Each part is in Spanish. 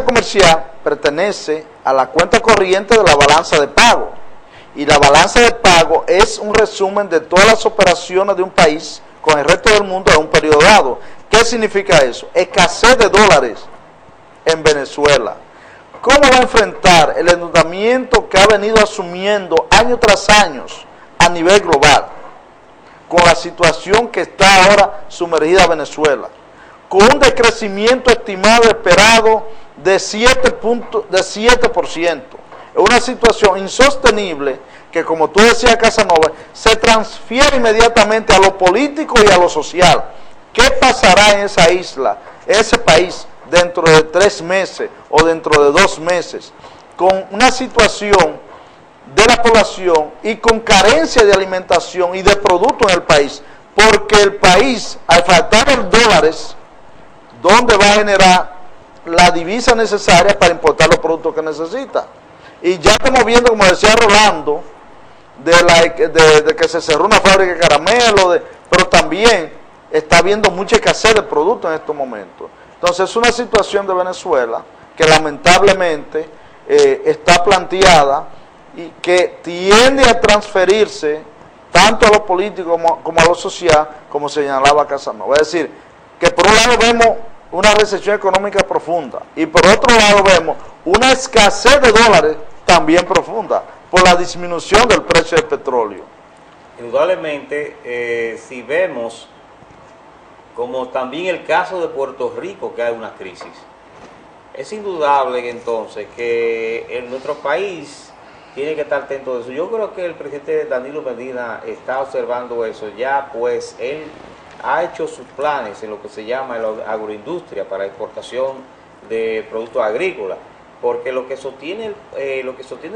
comercial pertenece a la cuenta corriente de la balanza de pago. Y la balanza de pago es un resumen de todas las operaciones de un país con el resto del mundo en un periodo dado. ¿Qué significa eso? Escasez de dólares en Venezuela. ¿Cómo va a enfrentar el endeudamiento que ha venido asumiendo año tras año a nivel global, con la situación que está ahora sumergida Venezuela, con un decrecimiento estimado esperado de 7%? Es una situación insostenible que, como tú decías, Casanova, se transfiere inmediatamente a lo político y a lo social. ¿Qué pasará en esa isla, en ese país, dentro de 3 meses o dentro de 2 meses, con una situación de la población y con carencia de alimentación y de productos en el país? Porque el país, al faltar los dólares, ¿dónde va a generar la divisa necesaria para importar los productos que necesita? Y ya estamos viendo, como decía Rolando, de que se cerró una fábrica de caramelo, pero también está habiendo mucha escasez de productos en estos momentos. Entonces es una situación de Venezuela que lamentablemente está planteada y que tiende a transferirse tanto a lo político como a lo social, como señalaba Casanova. Es decir, que por un lado vemos una recesión económica profunda y por otro lado vemos una escasez de dólares también profunda por la disminución del precio del petróleo. Indudablemente, si vemos, como también el caso de Puerto Rico, que hay una crisis, es indudable entonces que en nuestro país tiene que estar atento de eso. Yo creo que el presidente Danilo Medina está observando eso ya, pues él ha hecho sus planes en lo que se llama la agroindustria para exportación de productos agrícolas, porque lo que sostiene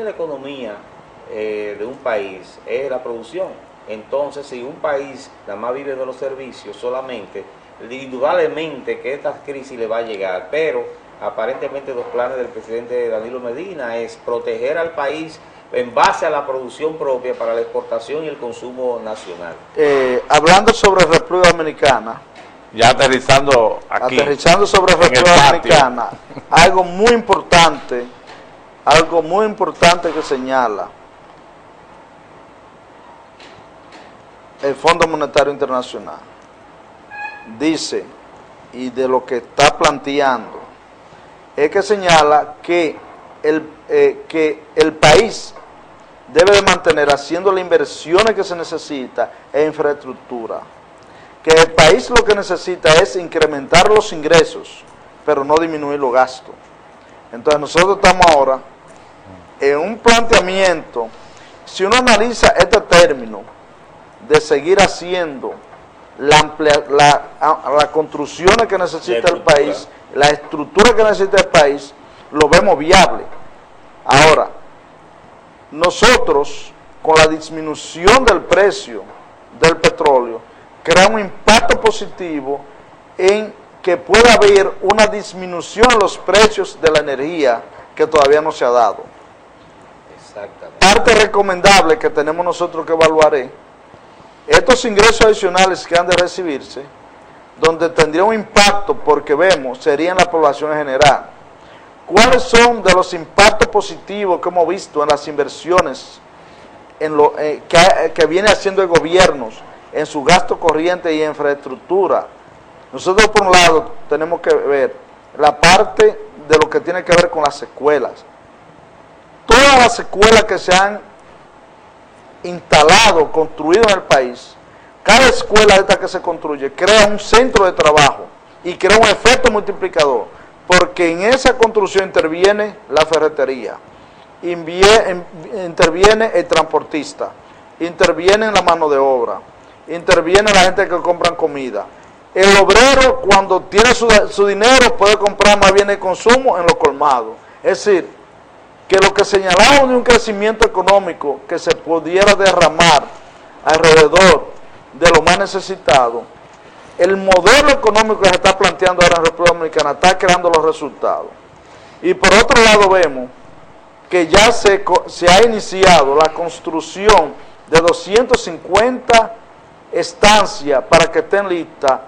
la economía de un país es la producción. Entonces, si un país nada más vive de los servicios solamente, indudablemente que esta crisis le va a llegar, pero aparentemente los planes del presidente Danilo Medina es proteger al país en base a la producción propia para la exportación y el consumo nacional. Hablando sobre República Dominicana, ya aterrizando sobre República Dominicana, algo muy importante que señala el Fondo Monetario Internacional. Dice, y de lo que está planteando, es que señala que el país debe de mantener haciendo las inversiones que se necesita en infraestructura, que el país lo que necesita es incrementar los ingresos, pero no disminuir los gastos. Entonces nosotros estamos ahora en un planteamiento, si uno analiza este término de seguir haciendo las construcciones que necesita el país, la estructura que necesita el país, lo vemos viable. Ahora, nosotros, con la disminución del precio del petróleo, crea un impacto positivo en que pueda haber una disminución en los precios de la energía que todavía no se ha dado. Exactamente. Parte recomendable que tenemos nosotros que evaluar es estos ingresos adicionales que han de recibirse, donde tendría un impacto, porque vemos, sería en la población en general. ¿Cuáles son de los impactos positivos que hemos visto en las inversiones que viene haciendo el gobierno en su gasto corriente y en infraestructura? Nosotros, por un lado, tenemos que ver la parte de lo que tiene que ver con las escuelas. Todas las escuelas que se han instalado, construido en el país, cada escuela esta que se construye crea un centro de trabajo y crea un efecto multiplicador, porque en esa construcción interviene la ferretería, interviene el transportista, interviene la mano de obra, interviene la gente que compran comida. El obrero, cuando tiene su dinero, puede comprar más bien de consumo en los colmados. Es decir, que lo que señalamos de un crecimiento económico que se pudiera derramar alrededor de lo más necesitado, el modelo económico que se está planteando ahora en la República Dominicana está creando los resultados. Y por otro lado vemos que ya se ha iniciado la construcción de 250 estancias para que estén listas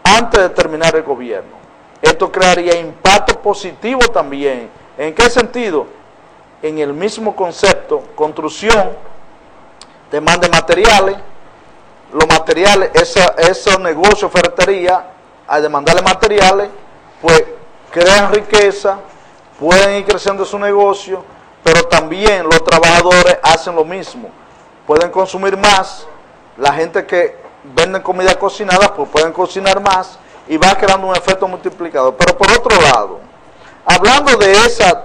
antes de terminar el gobierno. esto crearía impacto positivo también. ¿En qué sentido? En el mismo concepto, construcción, demanda de materiales, los materiales, esos negocios, ferretería, al demandarle materiales, pues crean riqueza, pueden ir creciendo su negocio, pero también los trabajadores hacen lo mismo, pueden consumir más, la gente que vende comida cocinada, pues pueden cocinar más, y va creando un efecto multiplicador. Pero por otro lado, hablando de esas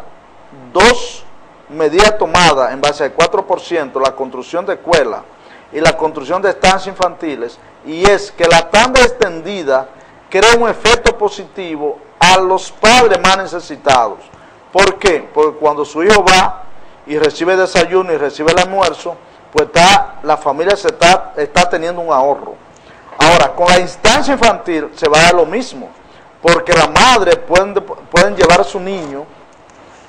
dos medidas tomadas en base al 4%, la construcción de escuelas y la construcción de estancias infantiles, y es que la tanda extendida crea un efecto positivo a los padres más necesitados. ¿Por qué? Porque cuando su hijo va y recibe desayuno y recibe el almuerzo, pues la familia está teniendo un ahorro. Ahora, con la instancia infantil se va a dar lo mismo, porque las madres pueden llevar a su niño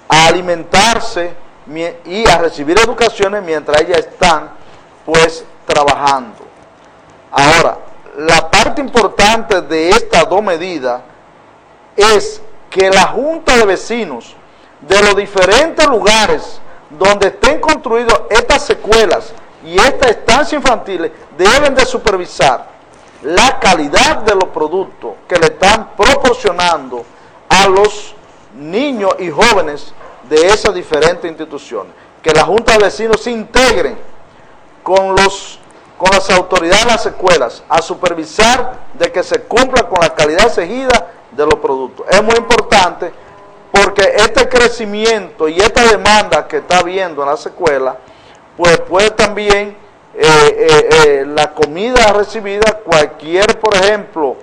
a alimentarse y a recibir educaciones mientras ellas están, pues, trabajando. Ahora, la parte importante de estas dos medidas es que la Junta de Vecinos de los diferentes lugares donde estén construidas estas escuelas y estas estancias infantiles deben de supervisar la calidad de los productos que le están proporcionando a los niños y jóvenes de esas diferentes instituciones. Que la Junta de Vecinos se integren con las autoridades de las escuelas a supervisar de que se cumpla con la calidad exigida de los productos. Es muy importante porque este crecimiento y esta demanda que está habiendo en las escuelas, pues puede también la comida recibida, cualquier, por ejemplo,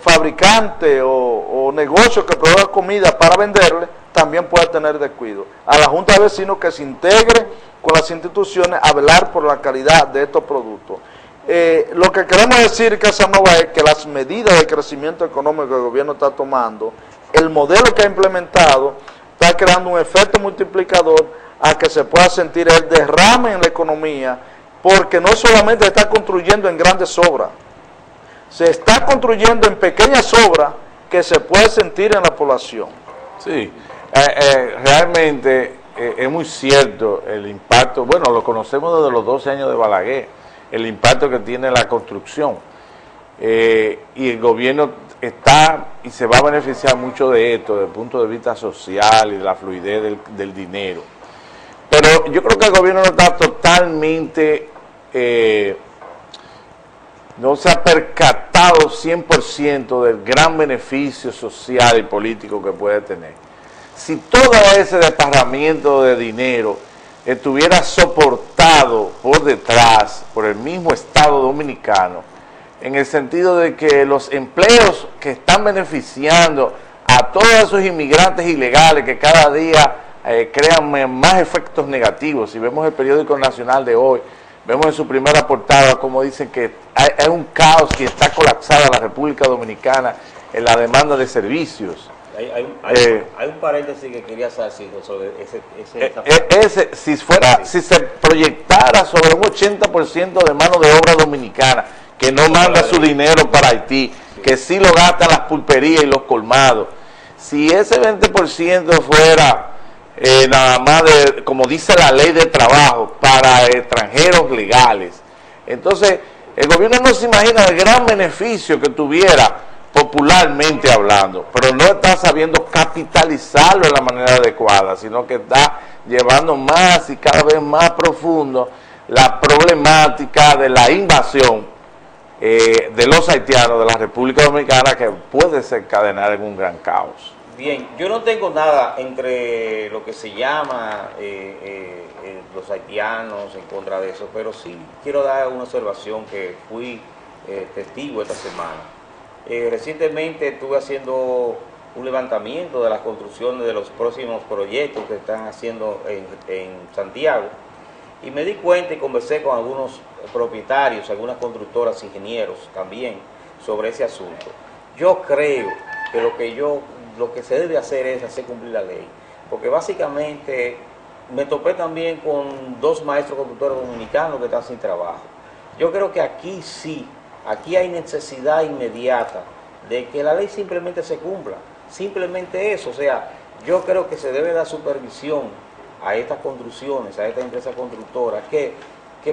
fabricante o negocio que provea comida para venderle, también puede tener descuido. A la Junta de Vecinos que se integre con las instituciones a velar por la calidad de estos productos. Lo que queremos decir, Casanova, es que las medidas de crecimiento económico que el gobierno está tomando, el modelo que ha implementado, está creando un efecto multiplicador a que se pueda sentir el derrame en la economía, porque no solamente está construyendo en grandes obras, se está construyendo en pequeñas obras que se puede sentir en la población. Sí, realmente es muy cierto el impacto, bueno, lo conocemos desde los 12 años de Balaguer, el impacto que tiene la construcción, y el gobierno está y se va a beneficiar mucho de esto desde el punto de vista social y de la fluidez del dinero. Pero yo creo que el gobierno no está totalmente, no se ha percatado 100% del gran beneficio social y político que puede tener. Si todo ese desparramiento de dinero estuviera soportado por detrás, por el mismo Estado dominicano, en el sentido de que los empleos que están beneficiando a todos esos inmigrantes ilegales que cada día crean más efectos negativos. Si vemos el periódico nacional de hoy, vemos en su primera portada como dicen que hay un caos, que está colapsada la República Dominicana en la demanda de servicios. Hay un paréntesis que quería hacer sobre ese si se proyectara sobre un 80% de mano de obra dominicana que no manda su dinero para Haití, que sí lo gasta en las pulperías y los colmados, si ese 20% fuera nada más como dice la ley de trabajo, para extranjeros legales, entonces el gobierno no se imagina el gran beneficio que tuviera popularmente hablando, pero no está sabiendo capitalizarlo de la manera adecuada, sino que está llevando más y cada vez más profundo la problemática de la invasión de los haitianos de la República Dominicana, que puede desencadenar en un gran caos. Bien, yo no tengo nada entre lo que se llama los haitianos en contra de eso, pero sí quiero dar una observación que fui testigo esta semana. Recientemente estuve haciendo un levantamiento de las construcciones de los próximos proyectos que están haciendo en Santiago, y me di cuenta y conversé con algunos propietarios, algunas constructoras, ingenieros también, sobre ese asunto. Yo creo que lo que se debe hacer es hacer cumplir la ley, porque básicamente me topé también con 2 maestros constructores dominicanos que están sin trabajo. Yo creo que aquí sí, aquí hay necesidad inmediata de que la ley simplemente se cumpla. Simplemente eso. O sea, yo creo que se debe dar supervisión a estas construcciones, a estas empresas constructoras que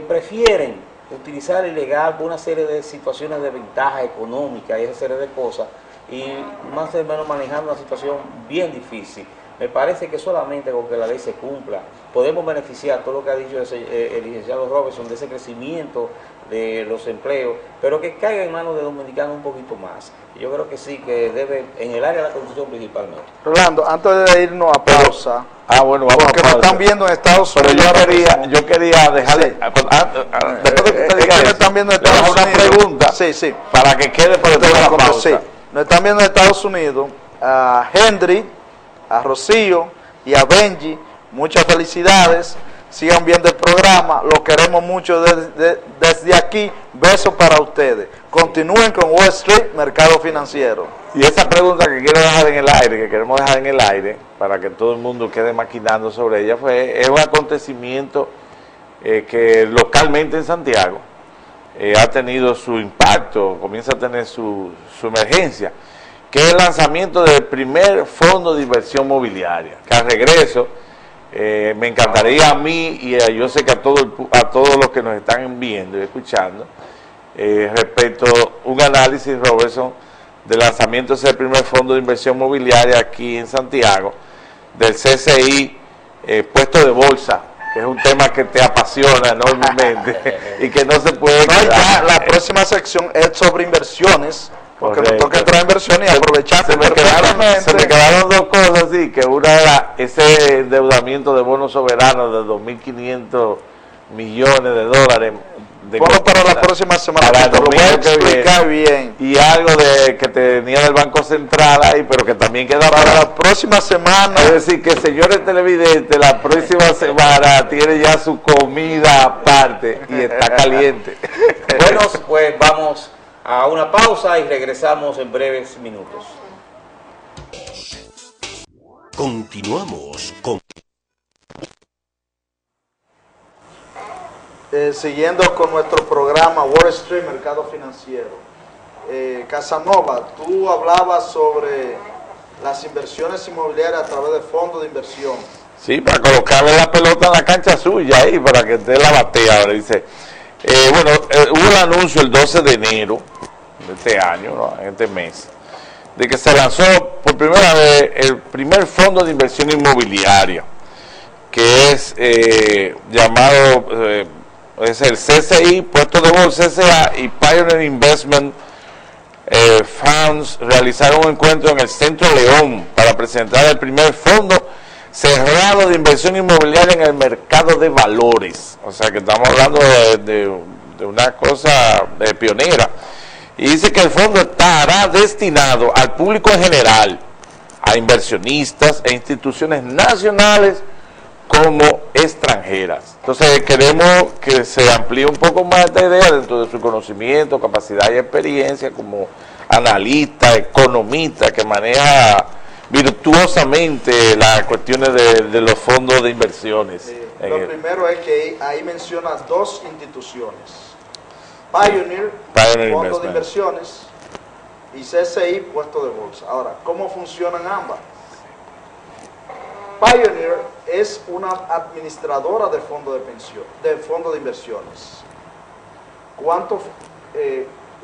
prefieren utilizar ilegal por una serie de situaciones de ventaja económica y esa serie de cosas, y más o menos manejando una situación bien difícil. Me parece que solamente con que la ley se cumpla podemos beneficiar todo lo que ha dicho el licenciado Robertson de ese crecimiento de los empleos, pero que caiga en manos de dominicanos un poquito más. Yo creo que sí, que debe, en el área de la construcción principalmente. Rolando, antes de irnos a pausa, bueno, vamos porque a pausa. nos están viendo en Estados Pero Unidos. yo quería dejarle, Sí. después de que usted diga nos eso, están viendo en le hago Estados una Unidos. pregunta Sí. para que quede por después de la pausa. Sí, nos están viendo en Estados Unidos a Henry, a Rocío y a Benji. Muchas felicidades. Sigan viendo el programa. Lo queremos mucho desde aquí. Besos para ustedes. Continúen con Wall Street, mercado financiero. Y esa pregunta que quiero dejar en el aire, que queremos dejar en el aire, para que todo el mundo quede maquinando sobre ella, es un acontecimiento que localmente en Santiago ha tenido su impacto, comienza a tener su emergencia, que es el lanzamiento del primer fondo de inversión mobiliaria, que al regreso me encantaría a mí y yo sé que a todos los que nos están viendo y escuchando, respecto a un análisis, Robertson, del lanzamiento de ese primer fondo de inversión mobiliaria aquí en Santiago, del CCI puesto de bolsa, que es un tema que te apasiona enormemente y que no se puede Ya, la próxima sección es sobre inversiones, porque nos toca entrar en inversiones y aprovechar. Se me quedaron dos cosas, sí, que una era ese endeudamiento de bonos soberanos de 2.500 millones de dólares. Bueno, para la próxima semana, para te lo voy a explicar bien. Y algo de que tenía del Banco Central ahí, pero que también queda para la próxima semana. Es decir, que señores televidentes, la próxima semana tiene ya su comida aparte y está caliente. Bueno, pues vamos a una pausa y regresamos en breves minutos. Continuamos con... Siguiendo con nuestro programa Wall Street, mercado financiero. Casanova, tú hablabas sobre las inversiones inmobiliarias a través de fondos de inversión. Sí, para colocarle la pelota en la cancha suya ahí, para que usted la batea. Ahora dice, hubo el anuncio el 12 de enero de este año, ¿no? En este mes, de que se lanzó por primera vez el primer fondo de inversión inmobiliaria, que es llamado... es el CCI, puesto de bolsa CCA y Pioneer Investment Funds realizaron un encuentro en el Centro León para presentar el primer fondo cerrado de inversión inmobiliaria en el mercado de valores. O sea que estamos hablando de una cosa pionera. Y dice que el fondo estará destinado al público en general, a inversionistas e instituciones nacionales como extranjeras. Entonces queremos que se amplíe un poco más esta idea dentro de su conocimiento, capacidad y experiencia como analista, economista, que maneja virtuosamente las cuestiones de los fondos de inversiones. Lo primero es que ahí menciona dos instituciones. Pioneer fondo de inversiones, y CCI, puesto de bolsa. Ahora, ¿cómo funcionan ambas? Pioneer es una administradora de fondo de pensión, de fondo de inversiones.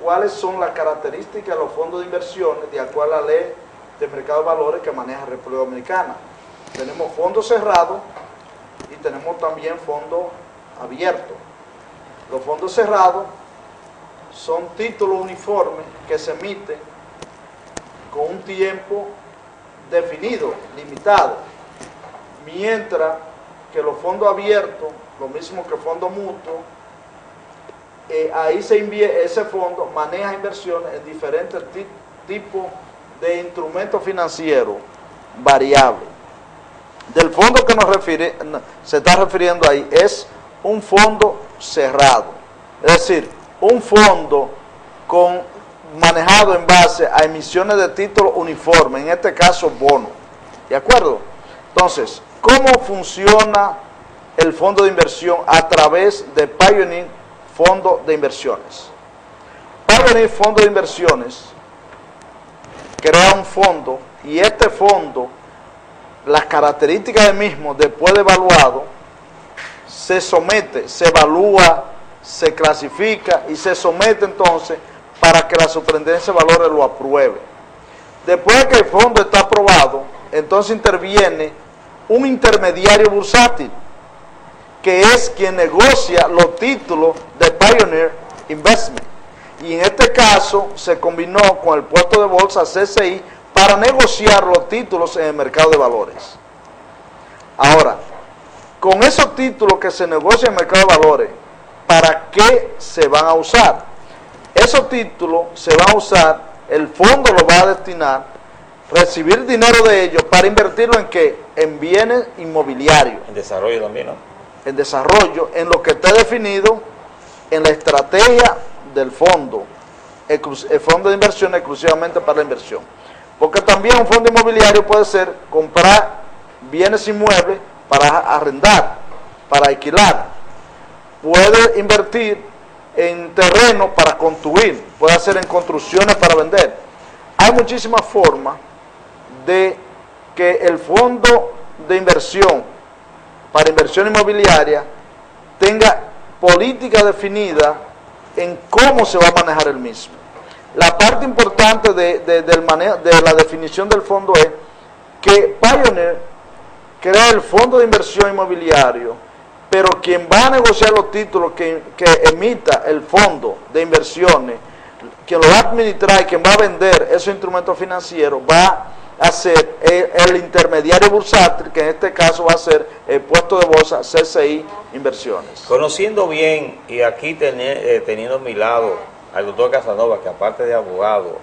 ¿Cuáles son las características de los fondos de inversiones de acuerdo a la ley de mercado de valores que maneja República Dominicana? Tenemos fondo cerrado y tenemos también fondo abierto. Los fondos cerrados son títulos uniformes que se emiten con un tiempo definido, limitado. Mientras que los fondos abiertos, lo mismo que fondo mutuo, ahí ese fondo maneja inversiones en diferentes tipos de instrumentos financieros variables. Del fondo que se está refiriendo ahí es un fondo cerrado, es decir, un fondo manejado en base a emisiones de títulos uniformes, en este caso bonos, ¿de acuerdo? Entonces, ¿cómo funciona el fondo de inversión a través de Pioneer Fondo de Inversiones? Pioneer Fondo de Inversiones crea un fondo y este fondo, las características del mismo, después de evaluado, se somete, se evalúa, se clasifica y se somete entonces para que la Superintendencia de Valores lo apruebe. Después de que el fondo está aprobado, entonces interviene un intermediario bursátil, que es quien negocia los títulos de Pioneer Investment. Y en este caso se combinó con el puesto de bolsa CCI para negociar los títulos en el mercado de valores. Ahora, con esos títulos que se negocian en el mercado de valores, ¿para qué se van a usar? Esos títulos se van a usar, el fondo lo va a destinar, recibir dinero de ellos para invertirlo en ¿qué? En bienes inmobiliarios. En desarrollo también, ¿no? En desarrollo, en lo que esté definido en la estrategia del fondo, el fondo de inversión exclusivamente para la inversión. Porque también un fondo inmobiliario puede ser comprar bienes inmuebles para arrendar, para alquilar. Puede invertir en terreno para construir, puede hacer en construcciones para vender. Hay muchísimas formas de que el fondo de inversión para inversión inmobiliaria tenga política definida en cómo se va a manejar el mismo. La parte importante de la definición del fondo es que Pioneer crea el fondo de inversión inmobiliario, pero quien va a negociar los títulos que emita el fondo de inversiones, quien lo va a administrar y quien va a vender esos instrumentos financieros, va a ser el intermediario bursátil, que en este caso va a ser el puesto de bolsa CCI Inversiones. Conociendo bien, y aquí teniendo a mi lado al doctor Casanova, que aparte de abogado,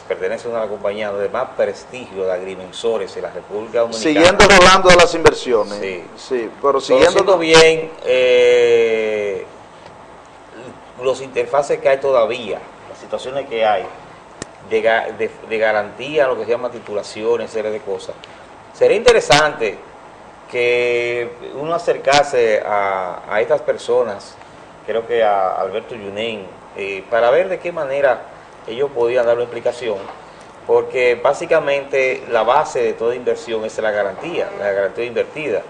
pertenece a una compañía de más prestigio de agrimensores en la República Dominicana. Siguiendo hablando de las inversiones. Sí, sí, pero siguiendo bien los interfaces que hay todavía, las situaciones que hay de garantía, lo que se llama titulaciones, serie de cosas. Sería interesante que uno acercase a estas personas, creo que a Alberto Yunen, para ver de qué manera ellos podían dar una explicación, porque básicamente la base de toda inversión es la garantía invertida.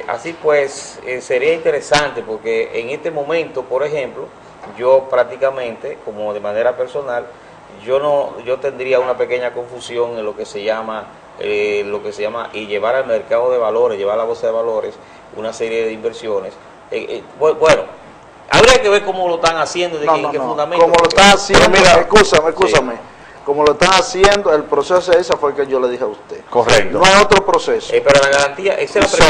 Así pues, sería interesante porque en este momento, por ejemplo, yo prácticamente, como de manera personal, yo tendría una pequeña confusión en lo que se llama y llevar al mercado de valores, llevar a la bolsa de valores una serie de inversiones. Bueno, habría que ver cómo lo están haciendo, de qué fundamento. Como lo están haciendo, escúchame. Como lo están haciendo, el proceso ese fue el que yo le dije a usted. Correcto. No hay otro proceso. Pero la garantía, esa es la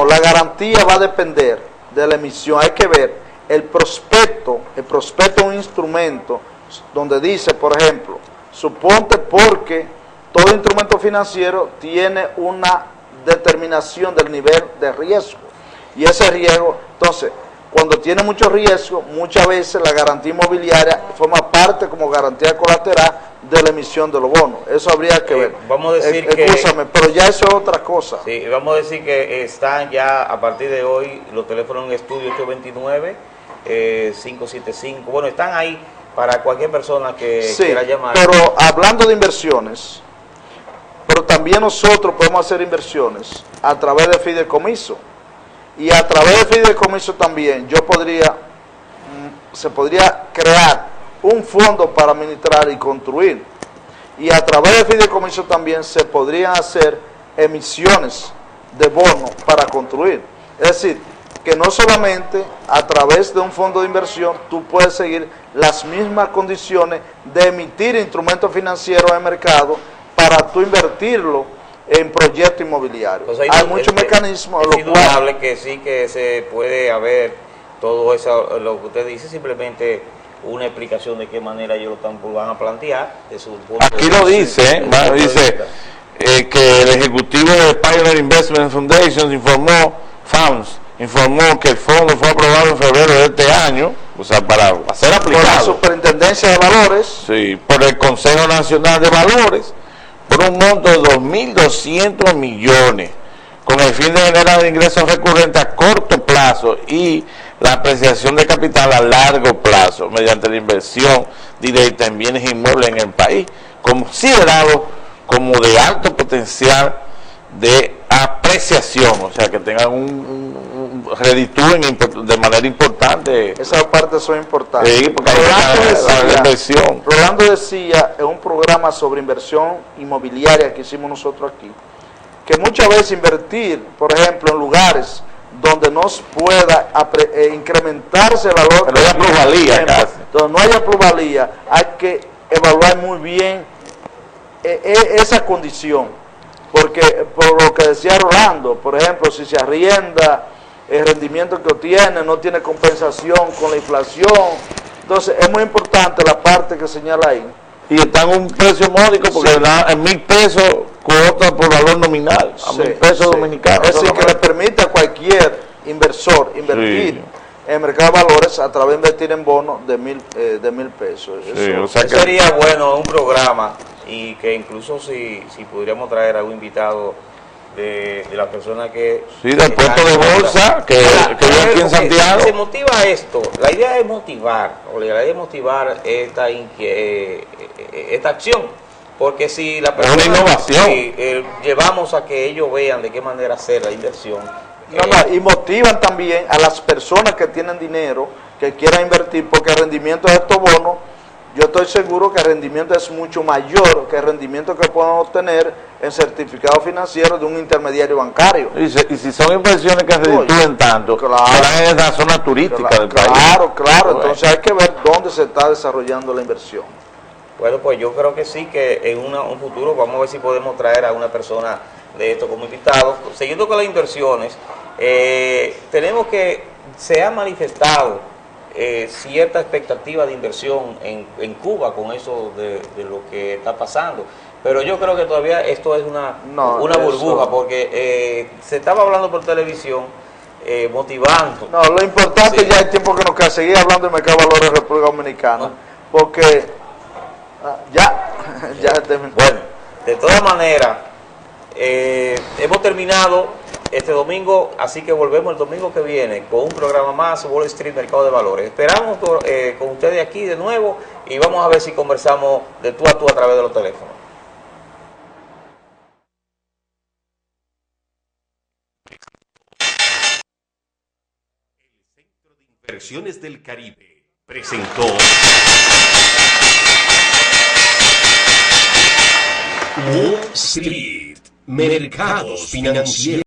la garantía va a depender de la emisión. Hay que ver el prospecto es un instrumento donde dice, por ejemplo, suponte porque todo instrumento financiero tiene una determinación del nivel de riesgo. Y ese riesgo, entonces, cuando tiene mucho riesgo, muchas veces la garantía inmobiliaria forma parte como garantía colateral de la emisión de los bonos. Eso habría que ver. Vamos a decir pero ya eso es otra cosa. Sí, vamos a decir que están ya a partir de hoy los teléfonos en estudio 829-575. Bueno, están ahí para cualquier persona que quiera llamar. Pero hablando de inversiones, pero también nosotros podemos hacer inversiones a través de fideicomiso. Y a través de fideicomiso también se podría crear un fondo para administrar y construir. Y a través de fideicomiso también se podrían hacer emisiones de bonos para construir. Es decir, que no solamente a través de un fondo de inversión tú puedes seguir las mismas condiciones de emitir instrumentos financieros en el mercado para tú invertirlo en proyectos inmobiliarios. Entonces, hay muchos mecanismos. Es indudable que sí que se puede haber todo eso, lo que usted dice, simplemente una explicación de qué manera ellos lo van a plantear. De su punto aquí lo dice, dice que el ejecutivo de Pioneer Investment Foundation informó que el fondo fue aprobado en febrero de este año, o sea, para ser aplicado. Por la Superintendencia de Valores. Sí, por el Consejo Nacional de Valores, por un monto de 2.200 millones, con el fin de generar ingresos recurrentes a corto plazo y la apreciación de capital a largo plazo mediante la inversión directa en bienes inmuebles en el país, considerado como de alto potencial de apreciación, o sea, que tengan reditúen de manera importante. Esas partes son importantes. Sí, porque hay inversión. Rolando decía en un programa sobre inversión inmobiliaria que hicimos nosotros aquí, que muchas veces invertir, por ejemplo, en lugares donde no pueda incrementarse el valor, pero no haya plusvalía, donde no haya plusvalía, hay que evaluar muy bien esa condición, porque por lo que decía Rolando, por ejemplo, si se arrienda, el rendimiento que obtiene no tiene compensación con la inflación, entonces es muy importante la parte que señala ahí. Y está en un precio módico porque sí, da en 1.000 pesos cuota por valor nominal, a 1.000 pesos dominicanos. Es decir, que le permite a cualquier inversor invertir en el mercado de valores a través de invertir en bonos de 1.000 pesos. Sí, o sea que sería bueno un programa, y que incluso si pudiéramos traer a un invitado de la persona que... Sí, del puesto de bolsa, que vive aquí en Santiago. Se motiva esto, la idea es motivar, esta acción, porque si la persona... Es una innovación. Si, llevamos a que ellos vean de qué manera hacer la inversión. Y motivan también a las personas que tienen dinero, que quieran invertir, porque el rendimiento de estos bonos, yo estoy seguro que el rendimiento es mucho mayor que el rendimiento que puedan obtener en certificados financieros de un intermediario bancario. Y si son inversiones que reditúen tanto, claro, en la zona turística del país. Claro, entonces hay que ver dónde se está desarrollando la inversión. Bueno, pues yo creo que sí, que en un futuro vamos a ver si podemos traer a una persona de esto como invitado. Siguiendo con las inversiones, tenemos que, se ha manifestado cierta expectativa de inversión en Cuba con eso de lo que está pasando, pero yo creo que todavía esto es una burbuja, porque se estaba hablando por televisión, motivando. No, lo importante, ya hay tiempo que nos queda seguir hablando del mercado de valores de República Dominicana, porque ya terminó. Bueno, de todas maneras, hemos terminado este domingo, así que volvemos el domingo que viene con un programa más, Wall Street Mercado de Valores. Esperamos con ustedes aquí de nuevo, y vamos a ver si conversamos de tú a tú a través de los teléfonos. El Centro de Inversiones del Caribe presentó Wall Street, Mercados Financieros.